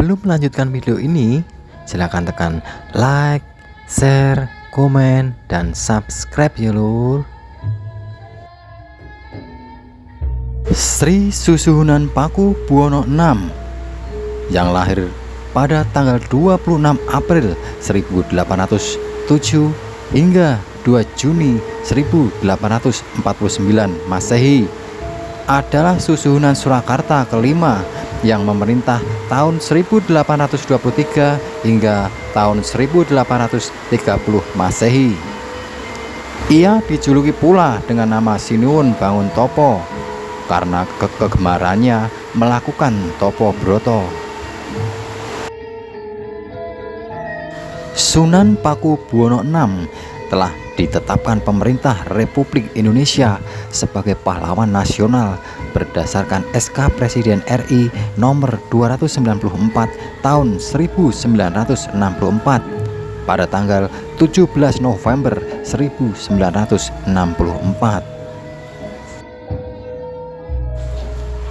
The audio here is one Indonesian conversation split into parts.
Sebelum melanjutkan video ini, silahkan tekan like, share, komen, dan subscribe ya lur. Sri Susuhunan Pakubuwono VI yang lahir pada tanggal 26 April 1807 hingga 2 Juni 1849 Masehi adalah Susuhunan Surakarta kelima yang memerintah tahun 1823 hingga tahun 1830 Masehi. Ia dijuluki pula dengan nama Sinuwun Bangun Topo karena kegemarannya melakukan topo broto. Sunan Pakubuwono VI telah ditetapkan pemerintah Republik Indonesia sebagai pahlawan nasional berdasarkan SK Presiden RI nomor 294 tahun 1964 pada tanggal 17 November 1964.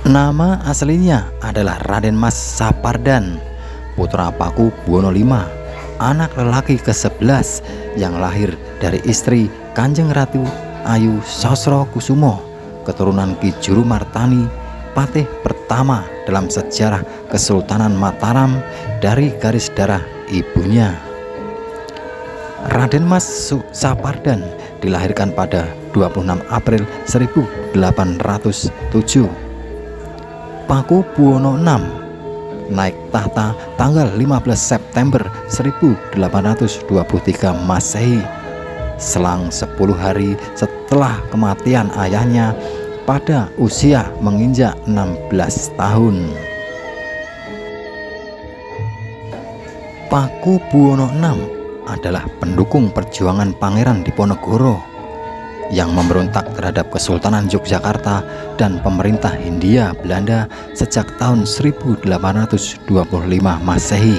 Nama aslinya adalah Raden Mas Sapardan, putra Pakubuwono V, anak lelaki ke-11 yang lahir dari istri Kanjeng Ratu Ayu Sosro Kusumo, keturunan Ki Juru Martani, patih pertama dalam sejarah Kesultanan Mataram dari garis darah ibunya. Raden Mas Sapardan dilahirkan pada 26 April 1807. Pakubuwono VI naik tahta tanggal 15 September 1823 Masehi, selang 10 hari setelah kematian ayahnya pada usia menginjak 16 tahun. Pakubuwono VI adalah pendukung perjuangan Pangeran Diponegoro yang memberontak terhadap Kesultanan Yogyakarta dan pemerintah Hindia Belanda sejak tahun 1825 Masehi.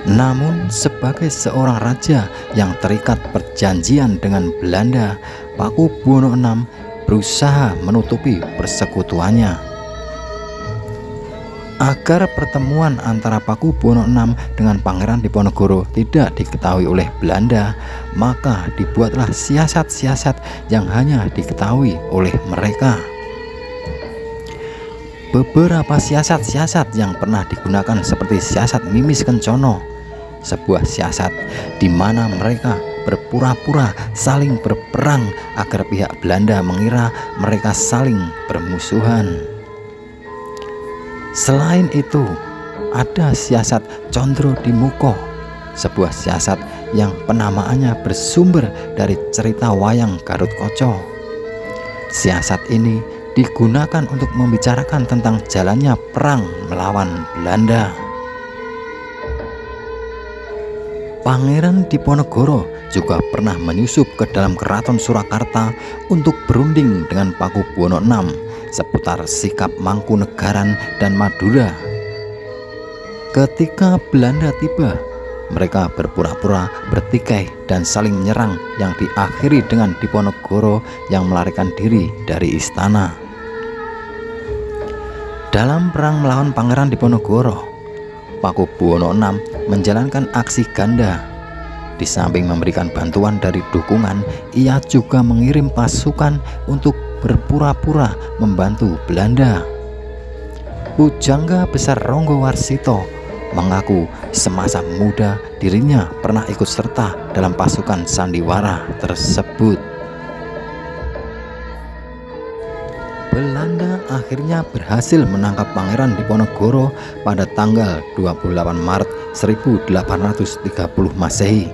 Namun sebagai seorang raja yang terikat perjanjian dengan Belanda, Pakubuwono VI berusaha menutupi persekutuannya. Agar pertemuan antara Pakubuwono VI dengan Pangeran Diponegoro tidak diketahui oleh Belanda, maka dibuatlah siasat-siasat yang hanya diketahui oleh mereka. Beberapa siasat-siasat yang pernah digunakan seperti siasat Mimis Kencono, sebuah siasat di mana mereka berpura-pura saling berperang agar pihak Belanda mengira mereka saling bermusuhan. Selain itu, ada siasat Condro Dimuko, sebuah siasat yang penamaannya bersumber dari cerita wayang Garutkaca. Siasat ini digunakan untuk membicarakan tentang jalannya perang melawan Belanda. Pangeran Diponegoro juga pernah menyusup ke dalam keraton Surakarta untuk berunding dengan Pakubuwono VI seputar sikap Mangkunegaran dan Madura. Ketika Belanda tiba, mereka berpura-pura bertikai dan saling menyerang yang diakhiri dengan Diponegoro yang melarikan diri dari istana. Dalam perang melawan Pangeran Diponegoro, Pakubuwono VI menjalankan aksi ganda. Di samping memberikan bantuan dari dukungan, ia juga mengirim pasukan untuk berpura-pura membantu Belanda. Pujangga Besar Ronggowarsito mengaku semasa muda dirinya pernah ikut serta dalam pasukan sandiwara tersebut. Belanda akhirnya berhasil menangkap Pangeran Diponegoro pada tanggal 28 Maret 1830 Masehi.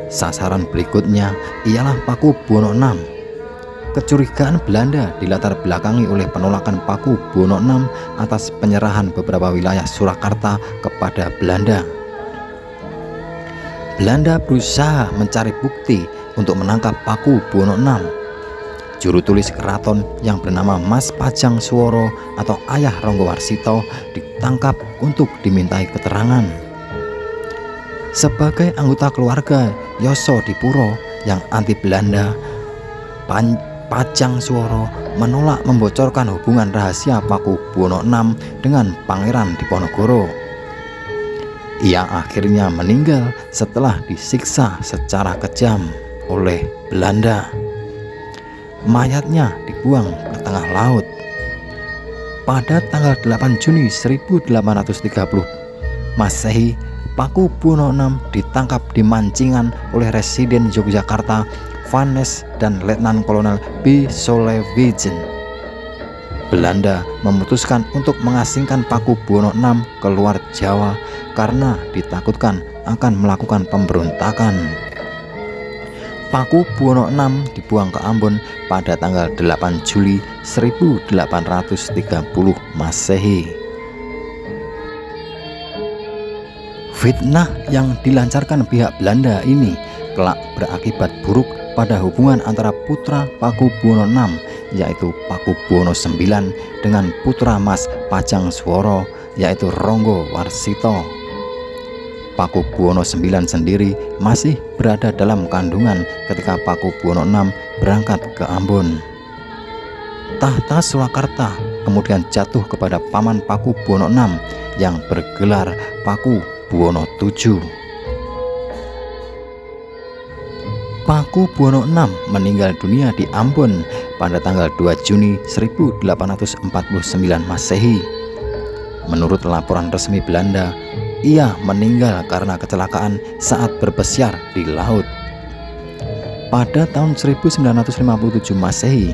Sasaran berikutnya ialah Pakubuwono VI. Kecurigaan Belanda dilatar belakangi oleh penolakan Pakubuwono VI atas penyerahan beberapa wilayah Surakarta kepada Belanda. Belanda berusaha mencari bukti untuk menangkap Pakubuwono VI. Juru tulis keraton yang bernama Mas Pajang Suworo atau ayah Ronggowarsito ditangkap untuk dimintai keterangan. Sebagai anggota keluarga Yosodipuro yang anti Belanda, Pajang Suworo menolak membocorkan hubungan rahasia Paku Buwono VI dengan Pangeran Diponegoro. Ia akhirnya meninggal setelah disiksa secara kejam oleh Belanda. Mayatnya dibuang ke tengah laut. Pada tanggal 8 Juni 1830 Masehi, Paku Buwono VI ditangkap di Mancingan oleh Residen Yogyakarta Vannes dan Letnan Kolonel B. Solewegen. Belanda memutuskan untuk mengasingkan Paku Buwono VI keluar Jawa karena ditakutkan akan melakukan pemberontakan. Paku Buwono VI dibuang ke Ambon pada tanggal 8 Juli 1830 Masehi. Fitnah yang dilancarkan pihak Belanda ini kelak berakibat buruk pada hubungan antara putra Paku Buwono VI, yaitu Paku Buwono IX, dengan putra Mas Pajangsworo, yaitu Ronggo Warsito. Paku Buwono IX sendiri masih berada dalam kandungan ketika Paku Buwono VI berangkat ke Ambon. Tahta Surakarta kemudian jatuh kepada paman Paku Buwono VI yang bergelar Paku Buwono VII. Paku Buwono VI meninggal dunia di Ambon pada tanggal 2 Juni 1849 Masehi. Menurut laporan resmi Belanda, ia meninggal karena kecelakaan saat berpesiar di laut. Pada tahun 1957 Masehi,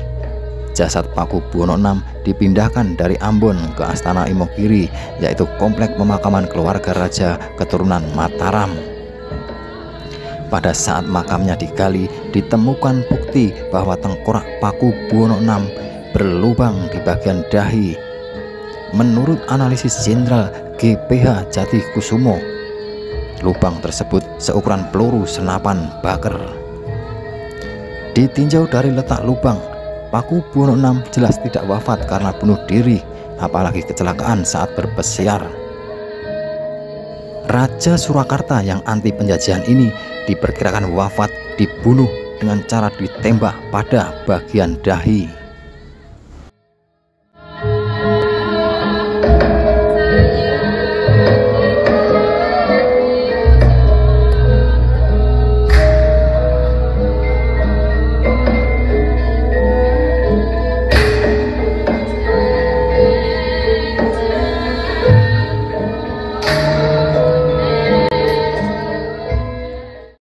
jasad Paku Buwono VI dipindahkan dari Ambon ke Astana Imogiri, yaitu komplek pemakaman keluarga raja keturunan Mataram. Pada saat makamnya digali, ditemukan bukti bahwa tengkorak Paku Buwono VI berlubang di bagian dahi. Menurut analisis Jenderal GPH Jatikusumo, lubang tersebut seukuran peluru senapan Baker. Ditinjau dari letak lubang, Paku Buwono VI jelas tidak wafat karena bunuh diri, apalagi kecelakaan saat berpesiar. Raja Surakarta yang anti penjajahan ini diperkirakan wafat dibunuh dengan cara ditembak pada bagian dahi.